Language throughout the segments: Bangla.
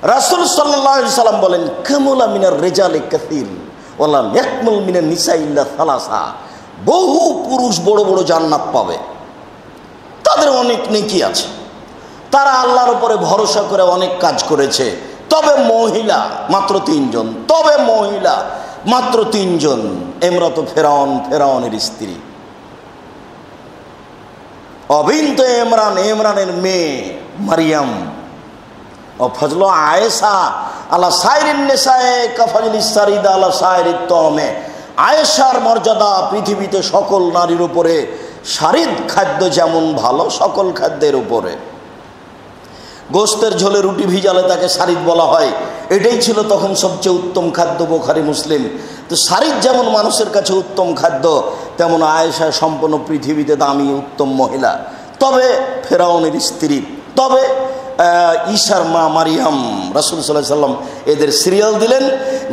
রাসূল সাল্লাল্লাহু আলাইহি সাল্লাম বলেন, কামুলা মিনার রিজালি কাসীর ওয়ালা ইয়াকমুল মিনান নিসা ইল্লা সালাসা। বহু পুরুষ বড় বড় জান্নাত পাবে, তাদের অনেক নেকি আছে, তারা আল্লাহর উপরে ভরসা করে অনেক কাজ করেছে, তবে মহিলা মাত্র 3 জন, তবে মহিলা মাত্র 3 জন। ইমরাতু ফিরআউন, ফিরআউনের স্ত্রী, অবিন্ত ইমরান, ইমরানের মেয়ে মারিয়াম, ও ফজল আয়েশা আলা সাইরিন নিসায়ে কাফাজিলিস সারিদা আলা সাইরিত তমে। আয়েশার মর্যাদা পৃথিবীতে সকল নারীর উপরে সারিদ খাদ্য যেমন ভালো, সকল খাদ্যের উপরে। গোস্তের ঝোলে রুটি ভিজালে তাকে সারিদ বলা হয়, এটাই ছিল তখন সবচেয়ে উত্তম খাদ্য। বুখারী মুসলিম। তো সারিদ যেমন মানুষের কাছে উত্তম খাদ্য, তেমন আয়েশা সম্পূর্ণ পৃথিবীতে দামি উত্তম মহিলা। তবে ফেরাউনের স্ত্রী, তবে ঈসার মা মারিয়াম। রাসূল সাল্লাল্লাহু আলাইহি সাল্লাম এদের সিরিয়াল দিলেন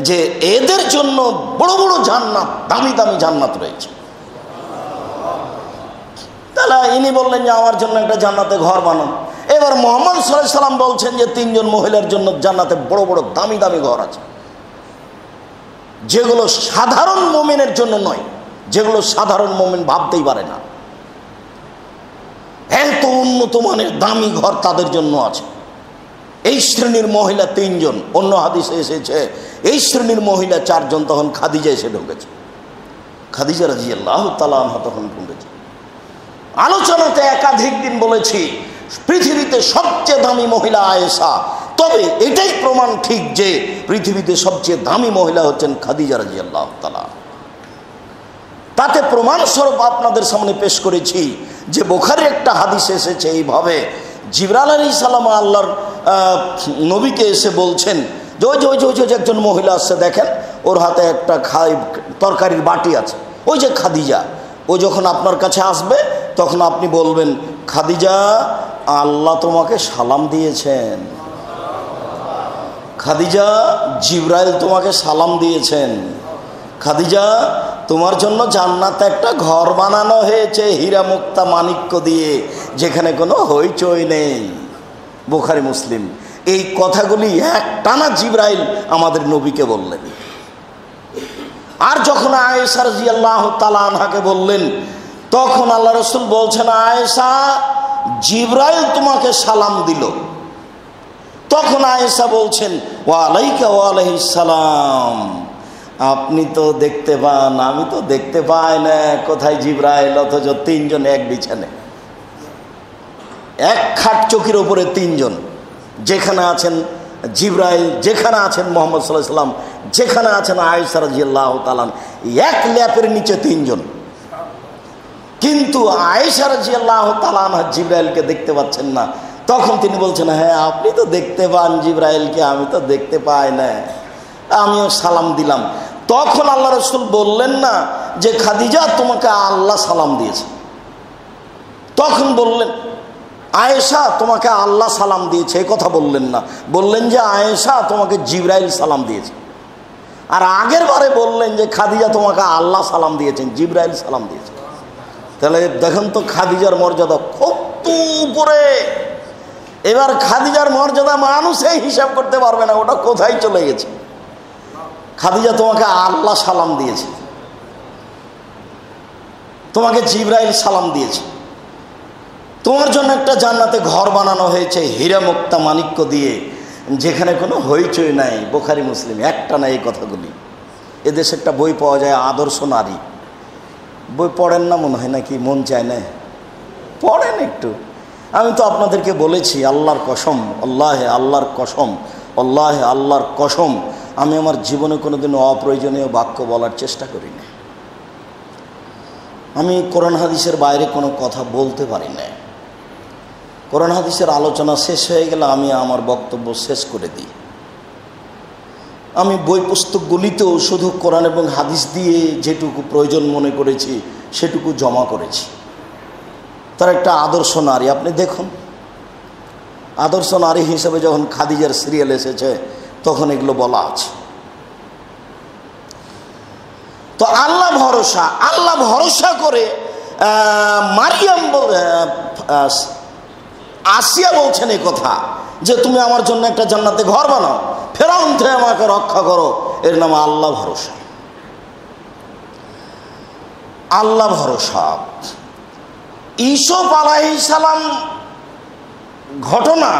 যে এদের জন্য বড় বড় জান্নাত, দামি দামি জান্নাত রয়েছে। তাহলে ইনি বললেন যে আমার জন্য একটা জান্নাতে ঘর বানান। এবার মুহাম্মদ সাল্লাল্লাহু আলাইহি সাল্লাম বলছেন যে 3 জন মহিলার জন্য জান্নাতে বড় বড় দামি দামি ঘর আছে, যেগুলো সাধারণ মুমিনের জন্য নয়, যেগুলো সাধারণ মুমিন ভাবতেই পারে না। এত উন্নত মানের দামি ঘর তাদের জন্য আছে। এই শ্রেণীর মহিলা 3 জন। অন্য হাদিসে এসেছে এই শ্রেণীর মহিলা 4 জন। তখন খাদিজা এসে ঢুকেছে, খাদিজা রাদিয়াল্লাহু তাআলা আনহা তখন ঢুকেছে। আলোচনাতে একাধিক দিন বলেছি পৃথিবীতে সবচেয়ে দামি মহিলা আয়েশা, তবে এটাই প্রমাণ ঠিক যে পৃথিবীতে সবচেয়ে দামি মহিলা হচ্ছেন খাদিজা রাদিয়াল্লাহু তাআলা। তাতে প্রমাণস্বরূপ আপনাদের সামনে পেশ করেছি যে বুখারীর একটা হাদিস এসেছে এইভাবে, জিবরাইল আলাইহিস সালাম আল্লাহর নবীকে এসে বলছেন যে ওই যে একজন মহিলা আসছে, দেখেন ওর হাতে একটা তরকারির বাটি আছে, ওই যে খাদিজা। ও যখন আপনার কাছে আসবে তখন আপনি বলবেন, খাদিজা আল্লাহ তোমাকে সালাম দিয়েছেন, খাদিজা জিবরাইল তোমাকে সালাম দিয়েছেন, খাদিজা তোমার জন্য জান্নাতে একটা ঘর বানানো হয়েছে হীরা মুক্তা মাণিক্য দিয়ে, যেখানে কোনো হইচই নেই। বুখারী মুসলিম। এই কথাগুলি একটানা জিবরাইল আমাদের নবীকে বললেন। আর যখন আয়েশা রাদিয়াল্লাহু তাআলা আনহাকে বললেন, তখন আল্লাহ রাসূল বলছেন, আয়েশা জিবরাইল তোমাকে সালাম দিল। তখন আয়েশা বলছেন, ওয়া আলাইকা ওয়া আলাইহিস সালাম। আপনি তো দেখতে পান, আমি তো দেখতে পাই না, কোথায় জিবরাইল? অথচ 3 জন এক বিছানে, এক খাট চৌকির উপরে 3 জন। যেখানে আছেন জিবরাইল, যেখানে আছেন মুহাম্মদ সাল্লাল্লাহু আলাইহি সাল্লাম, যেখানে আছেন আয়েশা রাদিয়াল্লাহু তাআলা, এক ল্যাপের নিচে 3 জন। কিন্তু আয়েশা রাদিয়াল্লাহু তাআলা জিবরাইলকে দেখতে পাচ্ছেন না। তখন তিনি বলছেন, হ্যাঁ আপনি তো দেখতে পান জিবরাইলকে, আমি তো দেখতে পাই না, আমিও সালাম দিলাম। তখন আল্লাহ রাসূল বললেন না যে খাদিজা তোমাকে আল্লাহ সালাম দিয়েছে, তখন বললেন আয়েশা তোমাকে আল্লাহ সালাম দিয়েছে, এই কথা বললেন না। বললেন যে আয়েশা তোমাকে জিবরাইল সালাম দিয়েছে। আর আগের বারে বললেন যে খাদিজা তোমাকে আল্লাহ সালাম দিয়েছেন, জিবরাইল সালাম দিয়েছে। তাহলে দেখেন তো খাদিজার মর্যাদা কত উপরে। এবার খাদিজার মর্যাদা মানুষই হিসাব করতে পারবে না, ওটা কোথায় চলে গেছে। খাদিজা তোমাকে আল্লাহ সালাম দিয়েছে, তোমাকে জিবরাইল সালাম দিয়েছে, তোমার জন্য একটা জান্নাতে ঘর বানানো হয়েছে হীরা মুক্তা মাণিক্য দিয়ে, যেখানে কোনো হইচই নাই। বুখারী মুসলিম। একটা না এই কথাগুলি। এদেশে একটা বই পাওয়া যায়, আদর্শ নারী। বই পড়েন না মনে হয়, নাকি মন চায় না? পড়েন একটু। আমি তো আপনাদেরকে বলেছি, আল্লাহর কসম, আল্লাহর কসম, আল্লাহর কসম, আমি আমার জীবনে কোনোদিনও অপ্রয়োজনীয় বাক্য বলার চেষ্টা করি না। আমি কোরআন হাদিসের বাইরে কোনো কথা বলতে পারি না। কোরআন হাদিসের আলোচনা শেষ হয়ে গেলে আমি আমার বক্তব্য শেষ করে দিই। আমি বই পুস্তকগুলিতেও শুধু কোরআন এবং হাদিস দিয়ে যেটুকু প্রয়োজন মনে করেছি সেটুকু জমা করেছি। তার একটা আদর্শ নারী আপনি দেখুন, আদর্শ নারী হিসেবে যখন খাদিজার সিরিয়াল এসেছে তখন এগুলো বলা আছে। তো আল্লাহ ভরসা করে মারিয়াম আসিয়া বলছেন এই কথা যে তুমি আমার জন্য একটা জান্নাতে ঘর বানাও, ফেরাউন থেকে আমাকে রক্ষা করো। এর নাম আল্লাহ ভরসা। আল্লাহ ভরসা। ইউসুফ আলাইহিস সালাম ঘটনা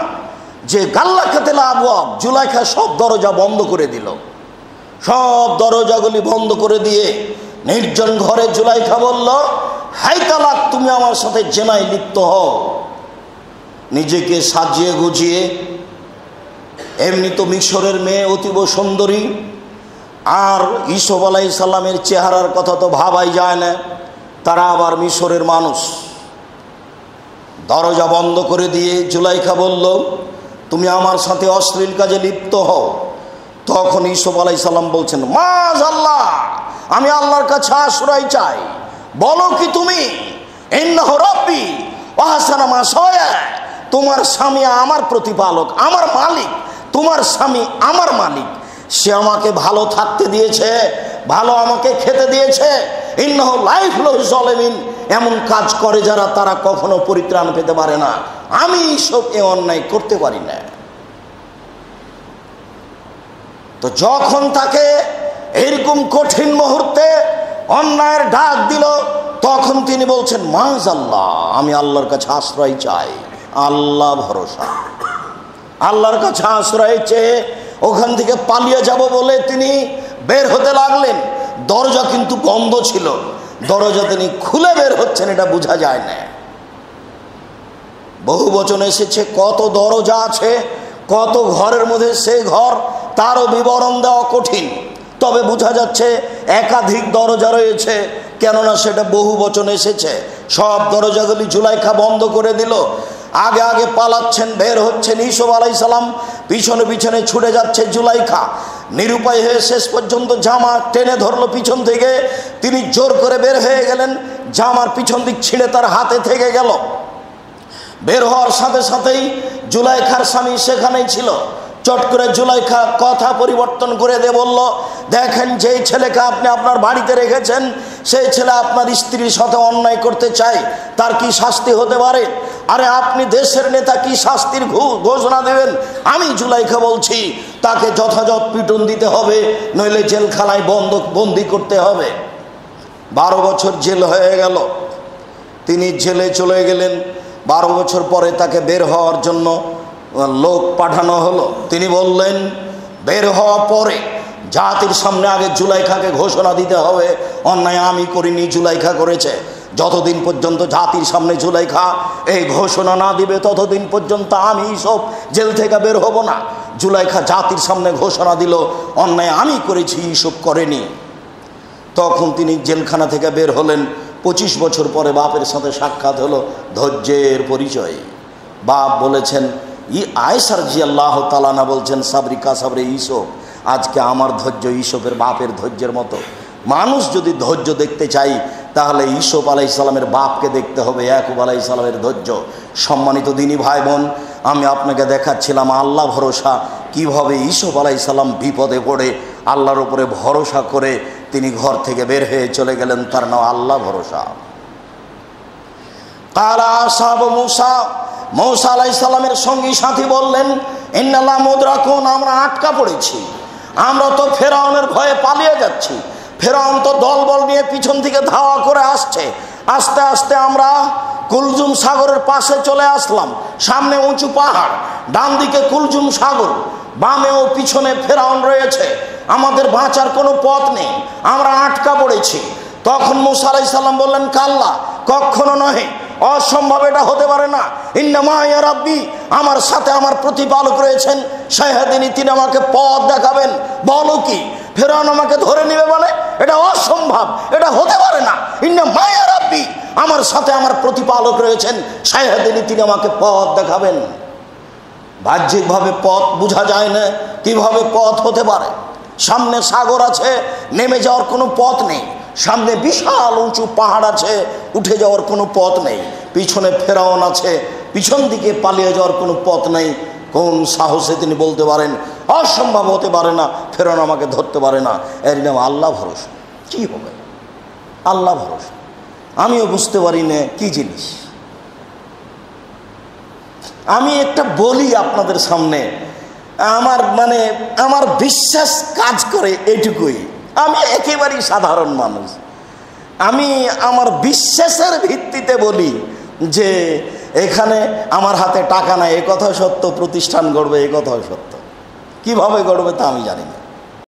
যে গাল্লাকাতিল আবওয়াব, জুলাইখা সব দরজা বন্ধ করে দিল, সব দরজাগুলি বন্ধ করে দিয়ে নির্জন ঘরে জুলাইখা বলল, হাই তালাক, তুমি আমার সাথে জেনায় লিপ্ত হও। নিজেকে সাজিয়ে গুজিয়ে, এমনি তো মিশরের মেয়ে অতীব সুন্দরী, আর ইউসুফ আলাইহিস সালামের চেহারার কথা তো ভাবাই যায় না, তারা আবার মিশরের মানুষ। দরজা বন্ধ করে দিয়ে জুলাইখা বলল, তুমি আমার সাথে অশ্লীল কাজে লিপ্ত হও। তখন ইউসুফ আলাইহিস সালাম বলছেন, মাআযাল্লাহ, আমি আল্লাহর কাছে আশ্রয় চাই। বলো কি তুমি? ইন্নাহু রাব্বি ওয়া আহসানা মাসাওয়া, তোমার স্বামী আমার প্রতিপালক, আমার মালিক। তোমার স্বামী আমার মালিক, সে আমাকে ভালো থাকতে দিয়েছে, ভালো আমাকে খেতে দিয়েছে। ইন্নাহু লা ইফলিহু যালিমিন, এমন কাজ করে যারা, তারা কখনো পরিত্রাণ পেতে পারে না। আমি সব এ অন্যায় করতে পারি না। তো যখন তাকে এরকম কঠিন মুহূর্তে অন্যায়ের ডাক দিল, তখন তিনি বলছেন, মাআযাল্লাহ, আমি আল্লাহর কাছে আশ্রয় চাই। আল্লাহ ভরসা। আল্লাহর কাছে আশ্রয় চেয়ে ওখান থেকে পালিয়ে যাব বলে তিনি বের হতে লাগলেন। দরজা কিন্তু বন্ধ ছিল, দরজা তিনি খুলে বের হচ্ছেন, এটা বোঝা যায় না। বহু বচন এসেছে, কত দরজা আছে, কত ঘরের মধ্যে সে ঘর, তারও বিবরণ দেওয়া কঠিন। তবে বোঝা যাচ্ছে একাধিক দরজা রয়েছে, কেননা সেটা বহু বচন এসেছে। সব দরজাগুলি জুলাইখা বন্ধ করে দিল। আগে আগে পালাচ্ছেন, বের হচ্ছেন ইউসুফ আলাইহিস সালাম, পিছনে পিছনে ছুটে যাচ্ছে জুলাইখা। নিরুপায় হয়ে শেষ পর্যন্ত জামা টেনে ধরলো পিছন থেকে, তিনি জোর করে বের হয়ে গেলেন। জামার পিছন দিক ছিঁড়ে তার হাতে থেকে গেল। বের হওয়ার সাথে সাথেই জুলাইখার স্বামী সেখানেই ছিল। চট করে জুলাইখা কথা পরিবর্তন করে দিয়ে বলল, দেখেন, যেই ছেলেকে আপনি আপনার বাড়িতে রেখেছেন, সেই ছেলে আপনার স্ত্রীর সাথে অন্যায় করতে চায়, তার কি শাস্তি হতে পারে? আরে আপনি দেশের নেতা, কি শাস্তির ঘোষণা দেবেন? আমি জুলাইখা বলছি, তাকে যথাযথ পিটন দিতে হবে, নইলে জেলখানায় বন্দি করতে হবে। 12 বছর জেল হয়ে গেল, তিনি জেলে চলে গেলেন। 12 বছর পরে তাকে বের হওয়ার জন্য লোক পাঠানো হলো। তিনি বললেন, বের হওয়া পরে জাতির সামনে আগে জুলাইখাকে ঘোষণা দিতে হবে, অন্যায় আমি করিনি, জুলাইখা করেছে। যতদিন পর্যন্ত জাতির সামনে জুলাইখা এই ঘোষণা না দিবে, ততদিন পর্যন্ত আমি সব জেল থেকে বের হব না। জুলাইখা জাতির সামনে ঘোষণা দিল, অন্যায় আমি করেছি, ইসব করেনি। তখন তিনি জেলখানা থেকে বের হলেন। 25 বছর পরে বাপের সাথে সাক্ষাৎ হলো, ধৈর্যের পরিচয়। বাপ বলেছেন, আয়েশা রাদিয়াল্লাহু তাআলা আনহা বলছেন, সাবরিকা সাবরে ইউসুফ, আজকে আমার ধৈর্য ইউসুফের বাপের ধৈর্যের মতো। মানুষ যদি ধৈর্য দেখতে চাই, তাহলে ইউসুফ আলাইহিস সালামের বাপকে দেখতে হবে, ইয়াকুব আলাইহিস সালামের ধৈর্য। সম্মানিত দিনী ভাই বোন, আমি আপনাকে দেখাচ্ছিলাম আল্লাহ ভরসা, কিভাবে ইউসুফ আলাইহিস সালাম বিপদে পড়ে আল্লাহর উপরে ভরসা করে তিনি ঘর থেকে বের হয়ে চলে গেলেন। তার নাম আল্লাহ ভরসা। কালা আসহাবু মূসা, মূসা আলাইহিস সালামের সঙ্গী সাথী বললেন, ইন্নাল্লাহ মুদরাকুন, আমরা আটকা পড়েছি, আমরা তো ফেরাউনের ভয়ে পালিয়ে যাচ্ছি। ফেরাউন তো দলবল নিয়ে পিছন থেকে ধাওয়া করে আসছে। আস্তে আস্তে আমরা কুলজুম সাগরের পাশে চলে আসলাম। সামনে উঁচু পাহাড়, ডান দিকে কুলজুম সাগর, বামে ও পিছনে ফেরাউন রয়েছে। আমাদের বাঁচার কোনো পথ নেই, আমরা আটকা পড়েছি। তখন মূসা আলাইহিস সালাম বললেন, কাল্লা, কখনো নহে, অসম্ভব, এটা হতে পারে না। ইন্না মাইয়া রাব্বি, আমার সাথে আমার প্রতিপালক রয়েছেন, শাইহাদিনী, তিনি আমাকে পথ দেখাবেন। বলো কি, ফেরাউন আমাকে ধরে নেবে বলে? এটা অসম্ভব, এটা হতে পারে না। ইন্না মাইয়া রাব্বি, আমার সাথে আমার প্রতিপালক রয়েছেন, শাইহাদিনী, তিনি আমাকে পথ দেখাবেন। বাহ্যিকভাবে পথ বোঝা যায় না, কিভাবে পথ হতে পারে? সামনে সাগর আছে, নেমে যাওয়ার কোনো পথ নেই। সামনে বিশাল উঁচু পাহাড় আছে, উঠে যাওয়ার কোনো পথ নেই। পিছনে ফেরাউন আছে, পিছন দিকে পালিয়ে যাওয়ার কোনো পথ নেই। কোন সাহসে তিনি বলতে পারেন অসম্ভব হতে পারে না, ফেরাউন আমাকে ধরতে পারে না? এর নাম আল্লাহ ভরসা। কি হবে? আল্লাহ ভরসা। আমিও বুঝতে পারি না কি জিনিস। আমি একটা বলি আপনাদের সামনে, আমার বিশ্বাস কাজ করে এটুকুই। আমি একেবারেই সাধারণ মানুষ, আমি আমার বিশ্বাসের ভিত্তিতে বলি যে এখানে আমার হাতে টাকা নাই, এ কথাও সত্য, প্রতিষ্ঠান গড়বে এ কথাও সত্য, কিভাবে গড়বে তা আমি জানি না।